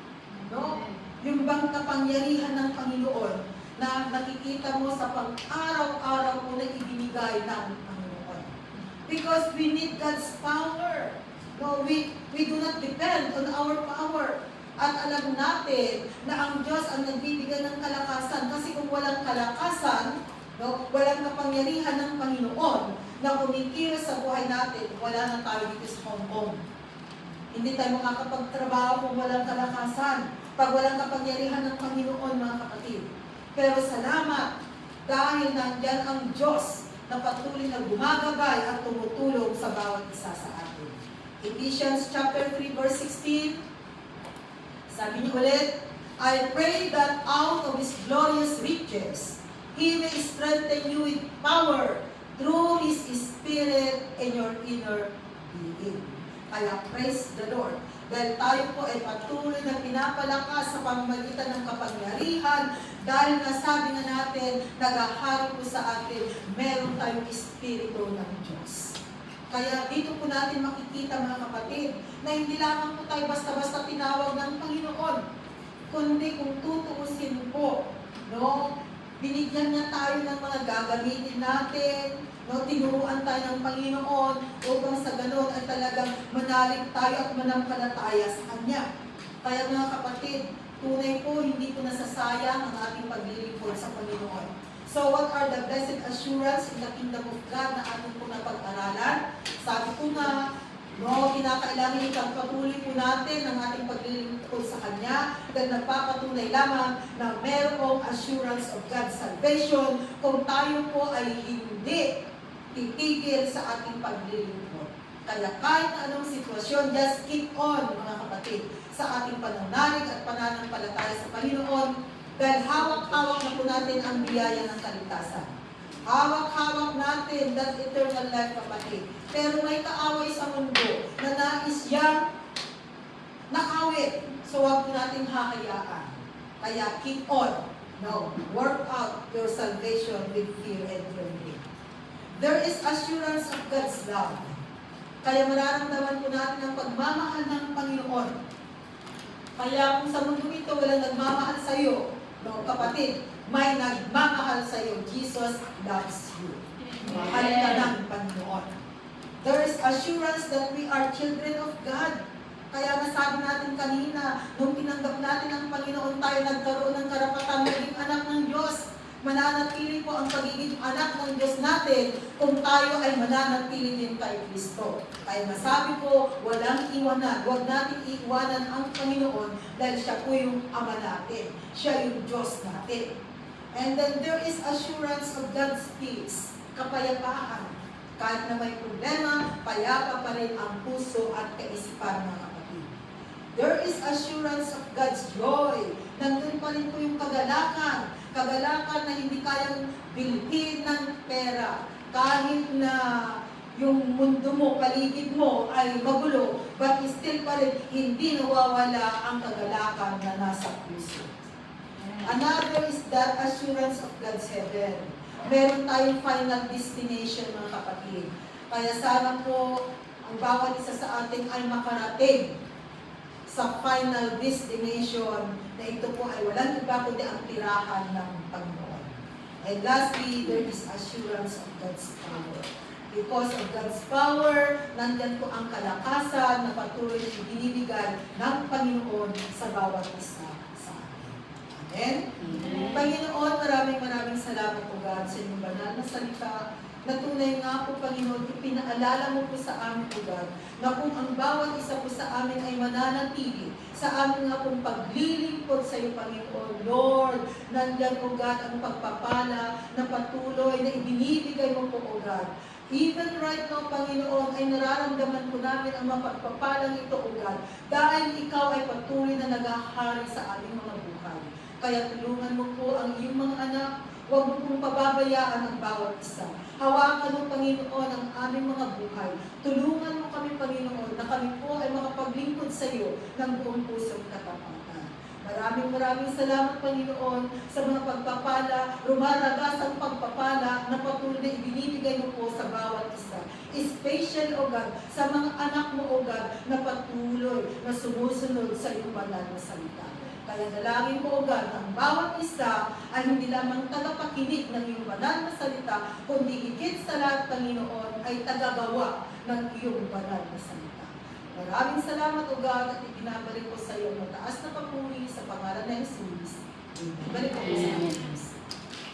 No? Yung bang kapangyarihan ng Panginoon na nakikita mo sa pang-araw-araw mo na ibinigay ng Panginoon. Because we need God's power. No, we do not depend on our power. At alam natin na ang Diyos ang nagbibigay ng kalakasan. Kasi kung walang kalakasan, no, walang kapangyarihan ng Panginoon na kumikilos sa buhay natin, wala na tayo dito sa Hong Kong. Hindi tayo makakapagtrabaho kung walang kalakasan. Pag walang kapangyarihan ng Panginoon, mga kapatid. Pero salamat dahil nandyan ang Diyos na patuloy na gumagabay at tumutulong sa bawat isa sa atin. Ephesians chapter 3 verse 16, sabi niyo ulit, I pray that out of His glorious riches, He may strengthen you with power through His Spirit in your inner being. Kaya praise the Lord. Dahil tayo po ay patuloy na pinapalakas sa pamamagitan ng kapangyarihan, dahil nasabi nga natin, nagahari po sa atin, meron tayong Espiritu ng Diyos. Kaya dito po natin makikita, mga kapatid, na hindi lamang po tayo basta-basta tinawag ng Panginoon, kundi kung tutuusin po, no, binigyan niya tayo ng mga gagamitin natin, no, tinuruan tayo ng Panginoon upang sa ganun ay talagang manalig tayo at manampalataya sa Kanya. Kaya mga kapatid, tunay po hindi po nasasayang ang ating paglilingkod sa Panginoon. So what are the blessed assurance in the kingdom of God na ating po napag-aralan? Sabi ko nga, no, kinakailangan ipagpatuloy po natin ang ating paglilingkod sa Kanya dahil nagpapatunay lamang na mayroong assurance of God's salvation kung tayo po ay hindi titigil sa ating paglilingkod. Kaya kahit anong sitwasyon, just keep on, mga kapatid, sa ating pananalig at pananampalataya sa Panginoon dahil hawak-hawak na po natin ang biyaya ng kaligtasan. Hawak-hawak natin that eternal life, kapatid. Pero may kaaway sa mundo na nais siyang nakawit. So huwag natin hakayaan. Kaya keep on. No, work out your salvation with fear and trembling. There is assurance of God's love. Kaya mararamdaman po natin ang pagmamahal ng Panginoon. Kaya kung sa mundo ito walang nagmamahal sa iyo, no, kapatid, may nagmamahal sa iyo. Jesus loves you. Mahal ka ng Panginoon. There is assurance that we are children of God. Kaya nasabi natin kanina, nung tinanggap natin ang Panginoon, tayo nagkaroon ng karapatan maging anak ng Diyos. mananatili po ang pagiging anak ng Diyos natin kung tayo ay mananatili din kay Kristo. Kaya masabi ko, walang iwanan. Huwag natin iwanan ang Panginoon dahil siya po yung Ama natin. Siya yung Diyos natin. And then there is assurance of God's peace, kapayapaan. Kahit na may problema, payapa pa rin ang puso at kaisipan ng kapatid. There is assurance of God's joy. Nandun pa rin po yung kagalakan. Kagalakan na hindi kayang bilhin ng pera. Kahit na yung mundo mo, paligid mo ay magulo, but still pa rin hindi nawawala ang kagalakan na nasa puso. Another is that assurance of God's heaven. Meron tayong final destination, mga kapatid. Kaya sana po ang bawat isa sa atin ay makarating sa final destination na ito po ay walang iba kundi ang tirahan ng Panginoon. And lastly, there is assurance of God's power. Because of God's power, nandyan po ang kalakasan na patuloy na ibinibigay ng Panginoon sa bawat isa sa atin. Amen? Amen. Panginoon, maraming salamat po God sa inyong banal na salita. Natunay nga po, Panginoon, ipinaalala mo po sa amin po God, na kung ang bawat isa po sa amin ay mananatili sa amin nga pong paglilingkod sa iyo, Panginoon. Lord, nandyan po God ang pagpapala na patuloy na ibinibigay mo po, O God. Even right now, Panginoon, ay nararamdaman po namin ang mapagpapalang ito, O God, dahil ikaw ay patuloy na nagahari sa aming mga buhay. Kaya tulungan mo po ang iyong mga anak. Huwag mo pong pababayaan ang bawat isa. Hawakan mo, Panginoon, ang aming mga buhay. Tulungan mo kami, Panginoon, na kami po ay makapaglingkod sa iyo ng buong pusong katapatan. Maraming salamat, Panginoon, sa mga pagpapala, rumaragas ang pagpapala na patuloy na ibinibigay mo po sa bawat isa. Especially, O God, sa mga anak mo, O God, na patuloy na sumusunod sa iyong banal na salita. Kaya dalangin ko, O God, na ang bawat isa ay hindi lamang tagapakinig ng iyong banal na salita, kundi higit sa lahat, Panginoon, ay tagagawa ng iyong banal na salita. Maraming salamat, O God, at ibinabalik ko sa iyo ang mataas na papuri sa pangalan ng Jesus. Balik ko po sa iyo.